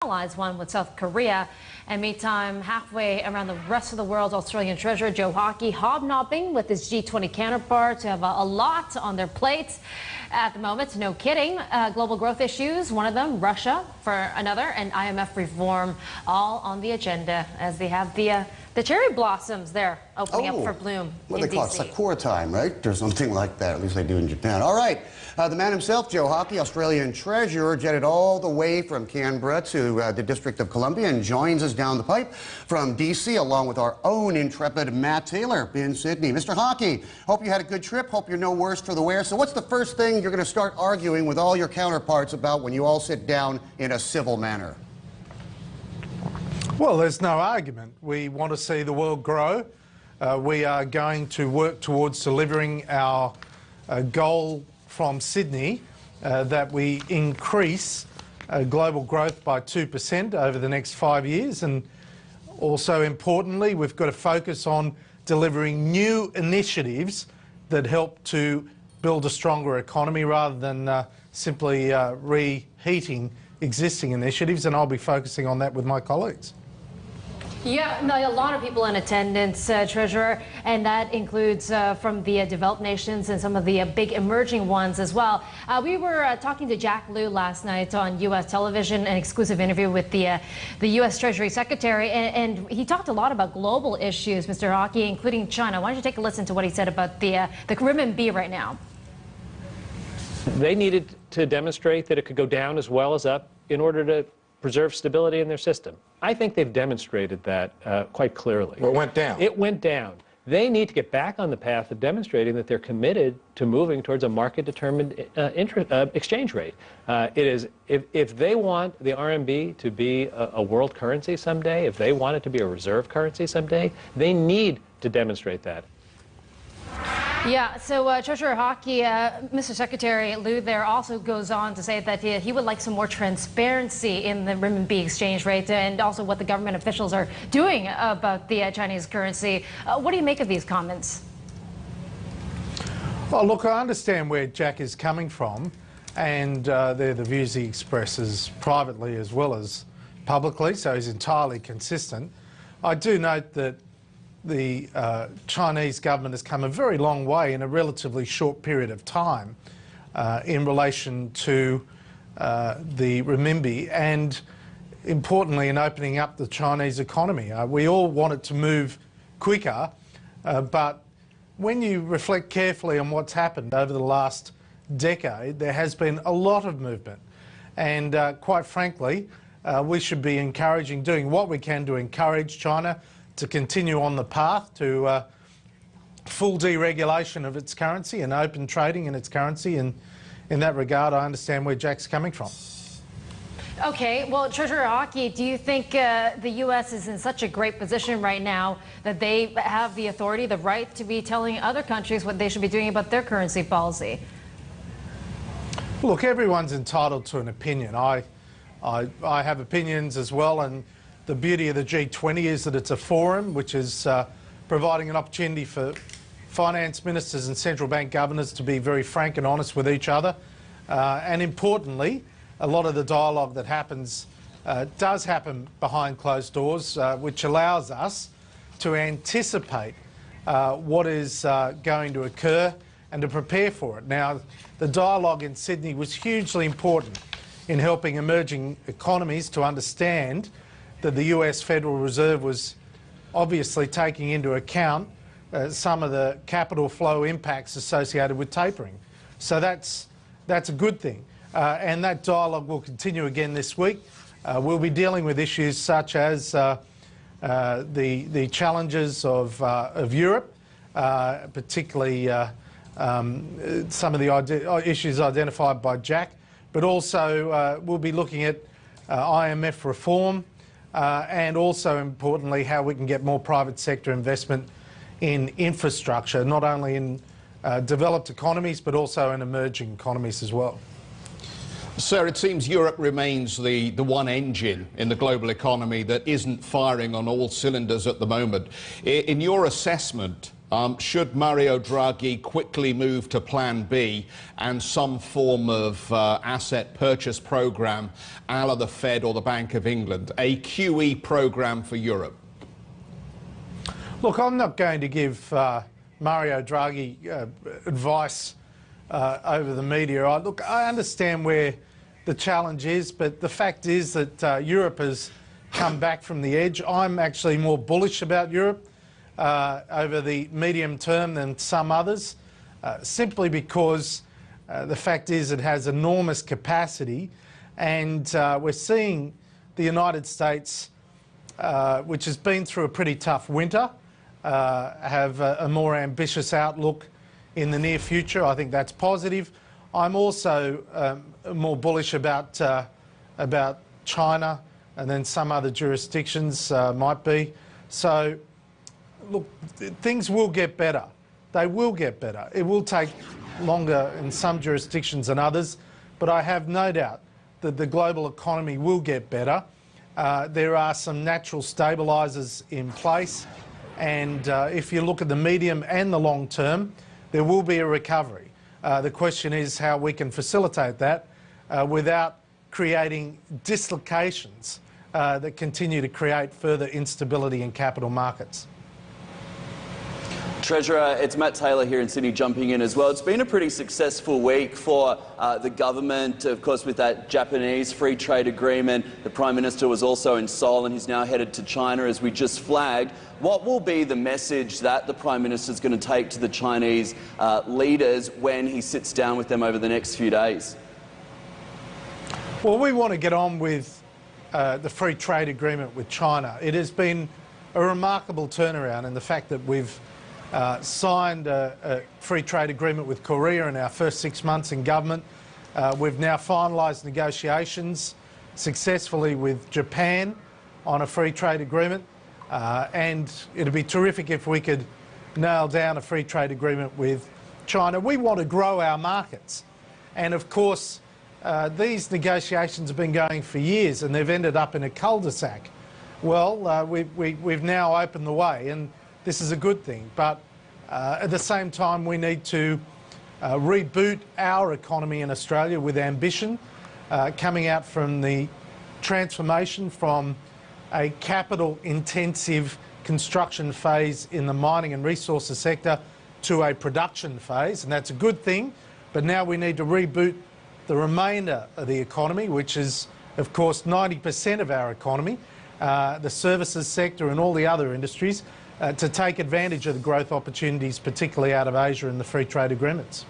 finalized one with South Korea. And meantime, halfway around the rest of the world, Australian Treasurer Joe Hockey hobnobbing with his G20 counterparts who have a lot on their plates at the moment. No kidding. Global growth issues, one of them, Russia for another, and IMF reform, all on the agenda as they have the cherry blossoms there opening up for bloom what in they call it, DC. Sakura time, right? Or something like that. At least they do in Japan. All right. The man himself, Joe Hockey, Australian Treasurer, jetted all the way from Canberra to the District of Columbia and joins us down the pipe from D.C. along with our own intrepid Matt Taylor in Sydney. Mr. Hockey, hope you had a good trip. Hope you're no worse for the wear. So what's the first thing you're going to start arguing with all your counterparts about when you all sit down in a civil manner? Well, there's no argument. We want to see the world grow. We are going to work towards delivering our goal from Sydney that we increase global growth by 2% over the next 5 years. And also importantly, we've got to focus on delivering new initiatives that help to build a stronger economy rather than simply reheating existing initiatives. And I'll be focusing on that with my colleagues. Yeah, no, a lot of people in attendance, Treasurer, and that includes from the developed nations and some of the big emerging ones as well. We were talking to Jack Lew last night on U.S. television, an exclusive interview with the U.S. Treasury Secretary, and he talked a lot about global issues, Mr. Hockey, including China. Why don't you take a listen to what he said about the renminbi right now? They needed to demonstrate that it could go down as well as up in order to preserve stability in their system. I think they've demonstrated that quite clearly. Well, it went down. It went down. They need to get back on the path of demonstrating that they're committed to moving towards a market-determined exchange rate. If they want the RMB to be a world currency someday, if they want it to be a reserve currency someday, they need to demonstrate that. Yeah, so Treasurer Hockey, Mr. Secretary Lew there also goes on to say that he would like some more transparency in the renminbi exchange rate and also what the government officials are doing about the Chinese currency. What do you make of these comments? Well, look, I understand where Jack is coming from, and they're the views he expresses privately as well as publicly, so he's entirely consistent. I do note that the Chinese government has come a very long way in a relatively short period of time in relation to the renminbi and, importantly, in opening up the Chinese economy. We all want it to move quicker, but when you reflect carefully on what's happened over the last decade, there has been a lot of movement. And quite frankly, we should be doing what we can to encourage China to continue on the path to full deregulation of its currency and open trading in its currency. And in that regard, I understand where Jack's coming from. Okay, well, Treasurer Hockey, do you think the U.S. is in such a great position right now that they have the authority, the right to be telling other countries what they should be doing about their currency policy? Look, everyone's entitled to an opinion. I have opinions as well, and the beauty of the G20 is that it's a forum which is providing an opportunity for finance ministers and central bank governors to be very frank and honest with each other. And importantly, a lot of the dialogue that happens does happen behind closed doors, which allows us to anticipate what is going to occur and to prepare for it. Now, the dialogue in Sydney was hugely important in helping emerging economies to understand that the US Federal Reserve was obviously taking into account some of the capital flow impacts associated with tapering. So that's a good thing. And that dialogue will continue again this week. We'll be dealing with issues such as the challenges of Europe, particularly some of the issues identified by Jack, but also we'll be looking at IMF reform, and also, importantly, how we can get more private sector investment in infrastructure, not only in developed economies, but also in emerging economies as well. Sir, it seems Europe remains the one engine in the global economy that isn't firing on all cylinders at the moment. In your assessment, Should Mario Draghi quickly move to Plan B and some form of asset purchase programme a la the Fed or the Bank of England, a QE programme for Europe? Look, I'm not going to give Mario Draghi advice over the media. I understand where the challenge is, but the fact is that Europe has come back from the edge. I'm actually more bullish about Europe over the medium term than some others, simply because the fact is it has enormous capacity, and we're seeing the United States, which has been through a pretty tough winter, have a more ambitious outlook in the near future. I think that's positive. I'm also more bullish about China, and then some other jurisdictions might be. So, look, things will get better. They will get better. It will take longer in some jurisdictions than others, but I have no doubt that the global economy will get better. There are some natural stabilisers in place, and if you look at the medium and the long term, there will be a recovery. The question is how we can facilitate that without creating dislocations that continue to create further instability in capital markets. Treasurer, it's Matt Taylor here in Sydney jumping in as well. It's been a pretty successful week for the government, of course, with that Japanese free trade agreement. The Prime Minister was also in Seoul and he's now headed to China, as we just flagged. What will be the message that the Prime Minister is going to take to the Chinese leaders when he sits down with them over the next few days? Well, we want to get on with the free trade agreement with China. It has been a remarkable turnaround in the fact that we've signed a free trade agreement with Korea in our first 6 months in government. We've now finalised negotiations successfully with Japan on a free trade agreement, and it'd be terrific if we could nail down a free trade agreement with China. We want to grow our markets, and of course these negotiations have been going for years and they've ended up in a cul-de-sac. Well, we've now opened the way, and this is a good thing, but at the same time we need to reboot our economy in Australia with ambition, coming out from the transformation from a capital-intensive construction phase in the mining and resources sector to a production phase, and that's a good thing, but now we need to reboot the remainder of the economy, which is, of course, 90% of our economy, the services sector and all the other industries, to take advantage of the growth opportunities, particularly out of Asia and the free trade agreements.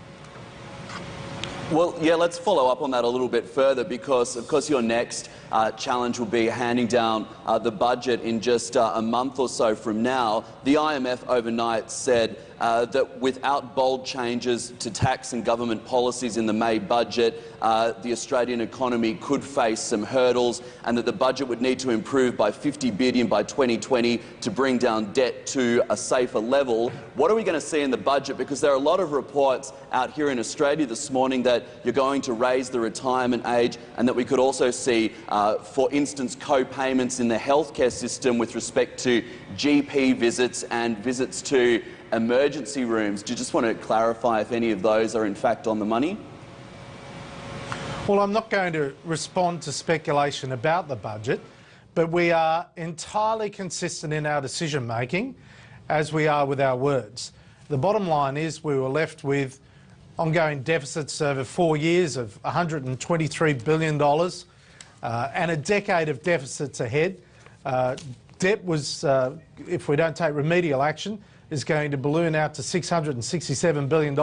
Well, yeah, let's follow up on that a little bit further, because, of course, your next challenge will be handing down the budget in just a month or so from now. The IMF overnight said that without bold changes to tax and government policies in the May budget, the Australian economy could face some hurdles, and that the budget would need to improve by $50 billion by 2020 to bring down debt to a safer level. What are we going to see in the budget? Because there are a lot of reports out here in Australia this morning that you're going to raise the retirement age, and that we could also see, for instance, co-payments in the healthcare system with respect to GP visits and visits to emergency rooms. Do you just want to clarify if any of those are in fact on the money? Well, I'm not going to respond to speculation about the budget, but we are entirely consistent in our decision making, as we are with our words. The bottom line is we were left with ongoing deficits over 4 years of $123 billion and a decade of deficits ahead. Debt was, if we don't take remedial action, is going to balloon out to $667 billion.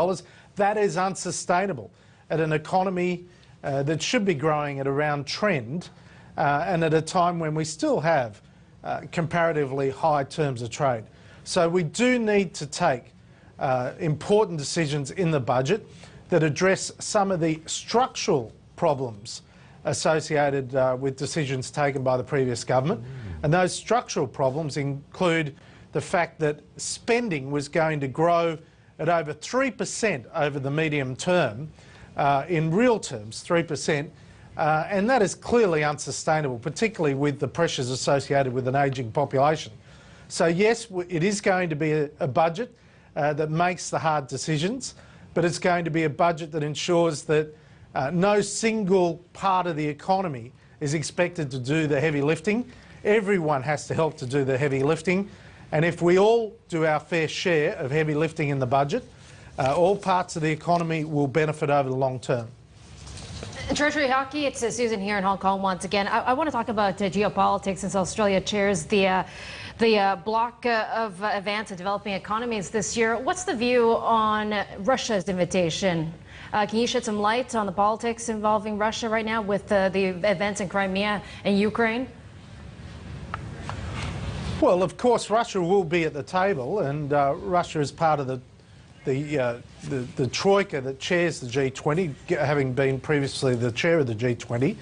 That is unsustainable at an economy that should be growing at around trend, and at a time when we still have comparatively high terms of trade. So we do need to take important decisions in the budget that address some of the structural problems associated with decisions taken by the previous government. And those structural problems include the fact that spending was going to grow at over 3% over the medium term, in real terms, 3%, and that is clearly unsustainable, particularly with the pressures associated with an ageing population. So yes, it is going to be a budget that makes the hard decisions, but it's going to be a budget that ensures that no single part of the economy is expected to do the heavy lifting. Everyone has to help to do the heavy lifting, and if we all do our fair share of heavy lifting in the budget, all parts of the economy will benefit over the long term. Treasury Hockey, it's Susan here in Hong Kong once again. I want to talk about geopolitics since Australia chairs the bloc of advanced and developing economies this year. What's the view on Russia's invitation? Can you shed some light on the politics involving Russia right now with the events in Crimea and Ukraine? Well, of course, Russia will be at the table, and Russia is part of the troika that chairs the G20, having been previously the chair of the G20.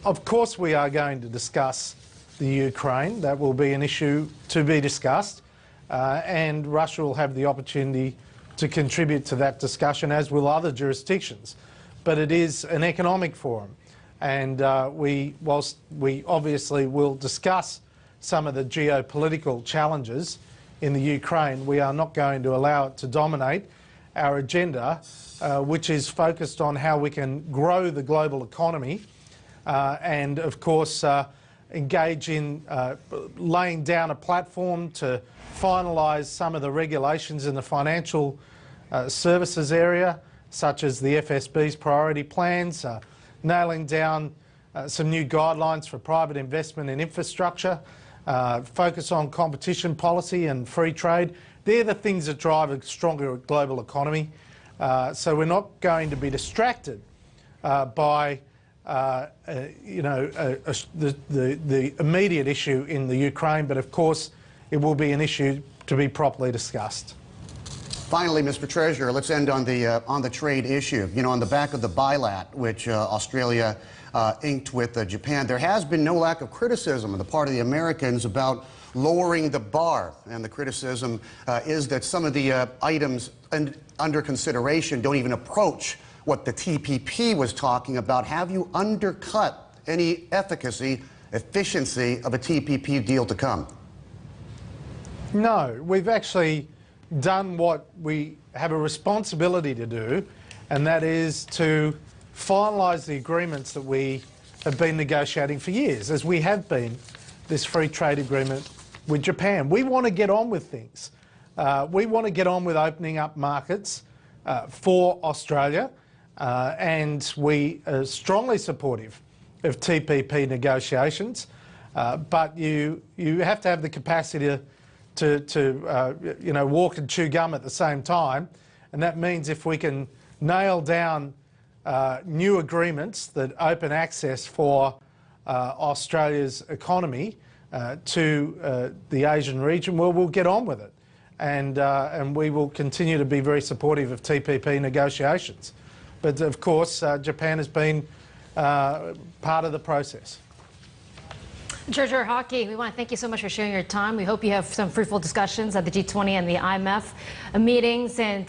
Of course, we are going to discuss the Ukraine. That will be an issue to be discussed, and Russia will have the opportunity to contribute to that discussion, as will other jurisdictions. But it is an economic forum, and whilst we obviously will discuss some of the geopolitical challenges in the Ukraine, we are not going to allow it to dominate our agenda, which is focused on how we can grow the global economy and, of course, engage in laying down a platform to finalise some of the regulations in the financial services area, such as the FSB's priority plans, nailing down some new guidelines for private investment in infrastructure, focus on competition policy and free trade. They're the things that drive a stronger global economy. So we're not going to be distracted by the immediate issue in the Ukraine, but of course it will be an issue to be properly discussed. Finally, Mr. Treasurer, let's end on the trade issue. You know, on the back of the bilat, which Australia inked with Japan, there has been no lack of criticism on the part of the Americans about lowering the bar. And the criticism is that some of the items under consideration don't even approach what the TPP was talking about. Have you undercut any efficacy, efficiency of a TPP deal to come? No, we've actually done what we have a responsibility to do, and that is to finalise the agreements that we have been negotiating for years, as we have been this free trade agreement with Japan. We want to get on with things. We want to get on with opening up markets for Australia, and we are strongly supportive of TPP negotiations, but you have to have the capacity to walk and chew gum at the same time, and that means if we can nail down new agreements that open access for Australia's economy to the Asian region, well, we'll get on with it, and we will continue to be very supportive of TPP negotiations. But of course, Japan has been part of the process. Treasurer Hockey, we want to thank you so much for sharing your time. We hope you have some fruitful discussions at the G20 and the IMF meetings, and